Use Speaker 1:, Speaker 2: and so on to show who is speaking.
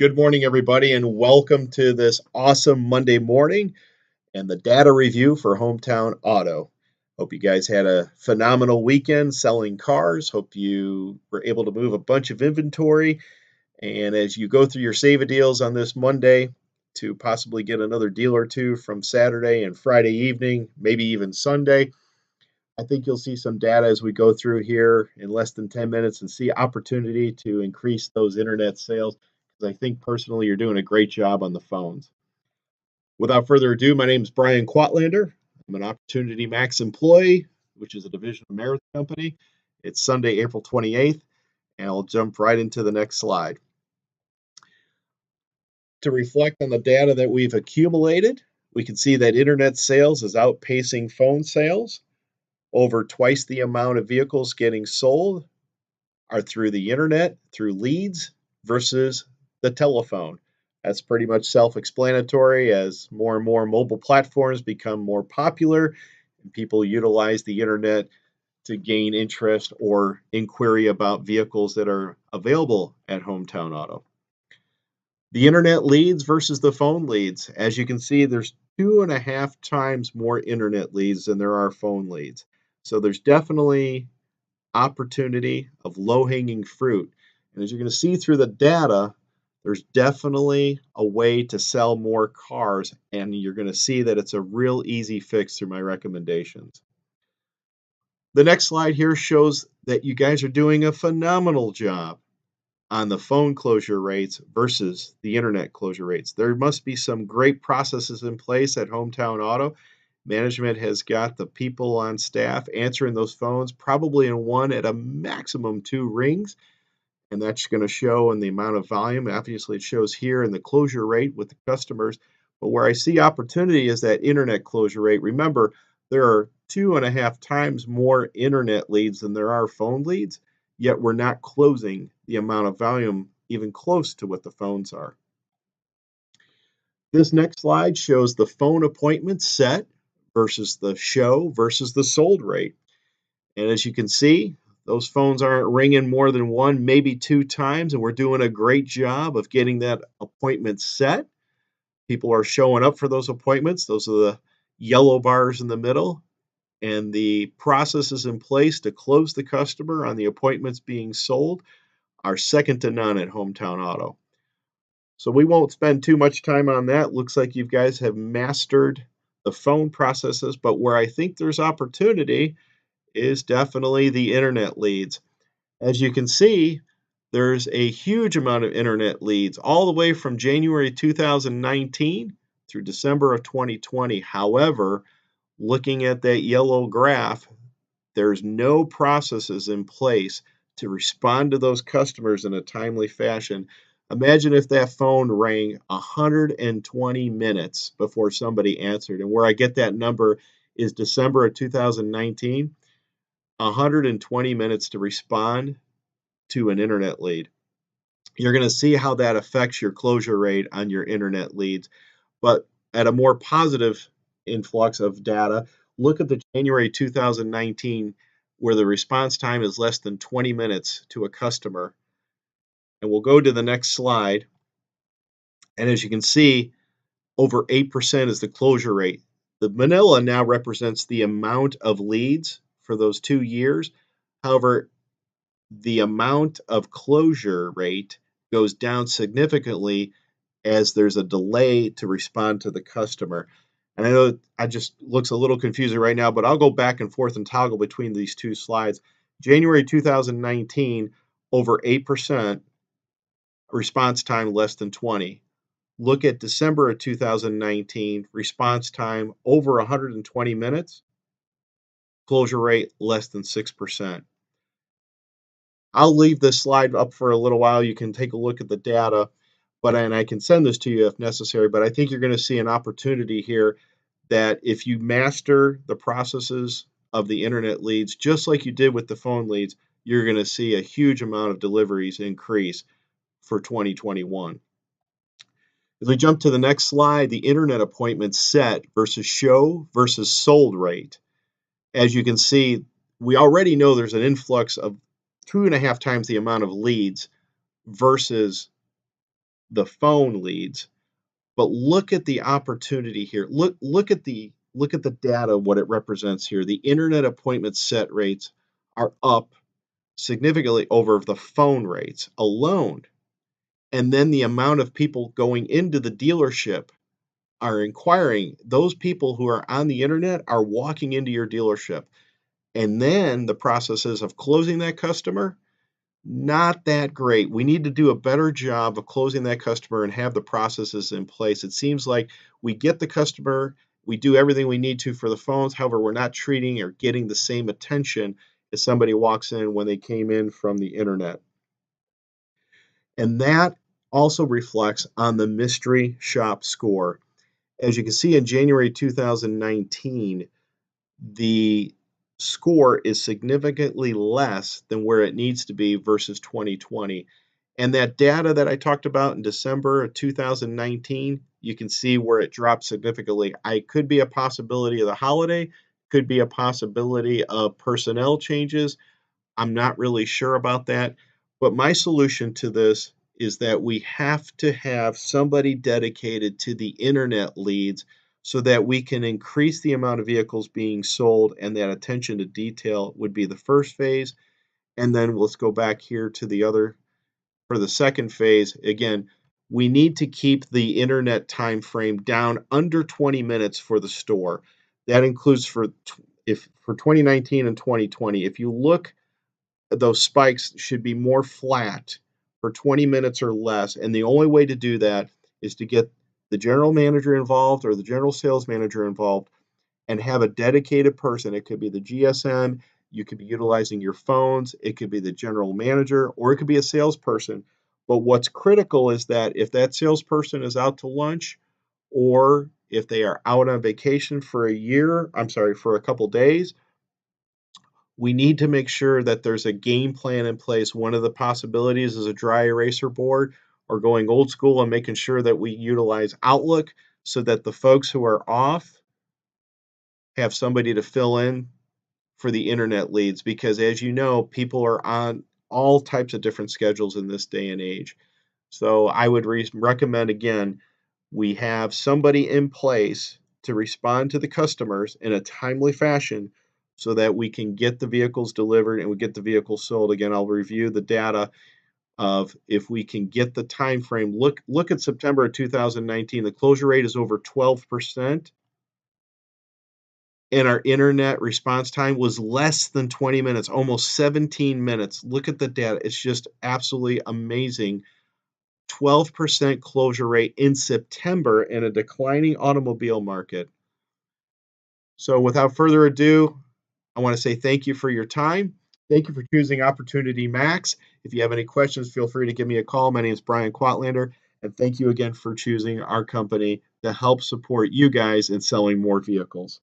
Speaker 1: Good morning, everybody, and welcome to this awesome Monday morning and the data review for Hometown Auto. Hope you guys had a phenomenal weekend selling cars. Hope you were able to move a bunch of inventory. And as you go through your save a deals on this Monday to possibly get another deal or two from Saturday and Friday evening, maybe even Sunday, I think you'll see some data as we go through here in less than 10 minutes and see opportunity to increase those internet sales because I think personally you're doing a great job on the phones. Without further ado, my name is Brian Quatlander. I'm an Opportunity Max employee, which is a division of Marathon Company. It's Sunday, April 28th, and I'll jump right into the next slide. To reflect on the data that we've accumulated, we can see that internet sales is outpacing phone sales. Over twice the amount of vehicles getting sold are through the internet, through leads, versus the telephone. That's pretty much self-explanatory as more and more mobile platforms become more popular and people utilize the internet to gain interest or inquiry about vehicles that are available at Hometown Auto. The internet leads versus the phone leads. As you can see, there's 2.5 times more internet leads than there are phone leads. So there's definitely opportunity of low-hanging fruit. And as you're going to see through the data, there's definitely a way to sell more cars, and you're going to see that it's a real easy fix through my recommendations. The next slide here shows that you guys are doing a phenomenal job on the phone closure rates versus the internet closure rates. There must be some great processes in place at Hometown Auto. Management has got the people on staff answering those phones probably in one at a maximum 2 rings, and that's going to show in the amount of volume. Obviously, it shows here in the closure rate with the customers, but where I see opportunity is that internet closure rate. Remember, there are 2.5 times more internet leads than there are phone leads, yet we're not closing the amount of volume even close to what the phones are. This next slide shows the phone appointments set versus the show versus the sold rate. And as you can see, those phones aren't ringing more than 1, maybe 2 times, and we're doing a great job of getting that appointment set. People are showing up for those appointments. Those are the yellow bars in the middle. And the processes in place to close the customer on the appointments being sold are second to none at Hometown Auto. So we won't spend too much time on that. Looks like you guys have mastered the phone processes, but where I think there's opportunity is definitely the internet leads. As you can see, there's a huge amount of internet leads all the way from January 2019 through December of 2020. However, looking at that yellow graph, there's no processes in place to respond to those customers in a timely fashion. Imagine if that phone rang 120 minutes before somebody answered. And where I get that number is December of 2019, 120 minutes to respond to an internet lead. You're going to see how that affects your closure rate on your internet leads. But at a more positive influx of data, look at the January 2019 where the response time is less than 20 minutes to a customer. And we'll go to the next slide. And as you can see, over 8% is the closure rate. The manila now represents the amount of leads for those 2 years. However, the amount of closure rate goes down significantly as there's a delay to respond to the customer. And I know I just looks a little confusing right now, but I'll go back and forth and toggle between these 2 slides. January 2019, over 8%, response time less than 20. Look at December of 2019, response time over 120 minutes, closure rate less than 6%. I'll leave this slide up for a little while. You can take a look at the data, and I can send this to you if necessary, but I think you're going to see an opportunity here that if you master the processes of the internet leads, just like you did with the phone leads, you're going to see a huge amount of deliveries increase for 2021. As we jump to the next slide, the internet appointment set versus show versus sold rate. As you can see, we already know there's an influx of 2.5 times the amount of leads versus the phone leads, but look at the opportunity here. Look at the data, what it represents here. The internet appointment set rates are up significantly over the phone rates alone. And then the amount of people going into the dealership are inquiring. Those people who are on the internet are walking into your dealership. And then the processes of closing that customer, not that great. We need to do a better job of closing that customer and have the processes in place. It seems like we get the customer, we do everything we need to for the phones. However, we're not treating or getting the same attention as somebody walks in when they came in from the internet. And that also reflects on the mystery shop score. As you can see in January 2019, the score is significantly less than where it needs to be versus 2020. And that data that I talked about in December of 2019, you can see where it dropped significantly. I could be a possibility of the holiday, could be a possibility of personnel changes. I'm not really sure about that. But my solution to this is that we have to have somebody dedicated to the internet leads so that we can increase the amount of vehicles being sold, and that attention to detail would be the first phase. And then let's go back here to the other for the second phase. Again, we need to keep the internet time frame down under 20 minutes for the store. That includes for 2019 and 2020. If you look, those spikes should be more flat for 20 minutes or less. And the only way to do that is to get the general manager involved or the general sales manager involved and have a dedicated person. It could be the GSM, you could be utilizing your phones, it could be the general manager, or it could be a salesperson. But what's critical is that if that salesperson is out to lunch or if they are out on vacation for for a couple days, we need to make sure that there's a game plan in place. One of the possibilities is a dry eraser board or going old school and making sure that we utilize Outlook so that the folks who are off have somebody to fill in for the internet leads. Because as you know, people are on all types of different schedules in this day and age. So I would recommend, again, we have somebody in place to respond to the customers in a timely fashion so that we can get the vehicles delivered and we get the vehicles sold. Again, I'll review the data of if we can get the time frame. Look at September of 2019. The closure rate is over 12%, and our internet response time was less than 20 minutes, almost 17 minutes. Look at the data. It's just absolutely amazing. 12% closure rate in September in a declining automobile market. So without further ado, I want to say thank you for your time. Thank you for choosing Opportunity Max. If you have any questions, feel free to give me a call. My name is Brian Quatlander, and thank you again for choosing our company to help support you guys in selling more vehicles.